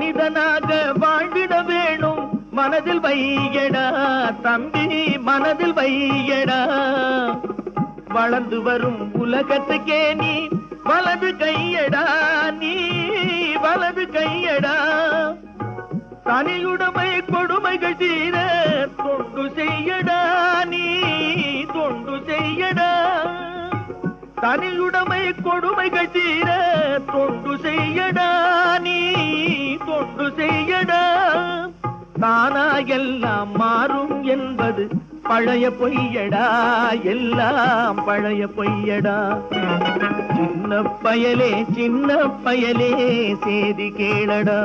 மனிதனாக வாழ்ந்திட வேணும் மனதில் வையடா தம்பி மனதில் வையடா வளர்ந்து வரும் உலகத்துக்கே நீ வலது கையடா நீ வலது கையடா தனியுடைமை கொடுமைகள் தீர தொண்டு செய்யடா நீ தொண்டு செய்யடா தனியுடைமை கொடுமைகள் தீர தொண்டு செய்யடா நீ தொண்டு செய்யடா தானா எல்லாம் மாறும் என்பது பழைய பொய்யடா எல்லாம் பழைய பொய்யடா சின்ன பயலே சேதி கேளடா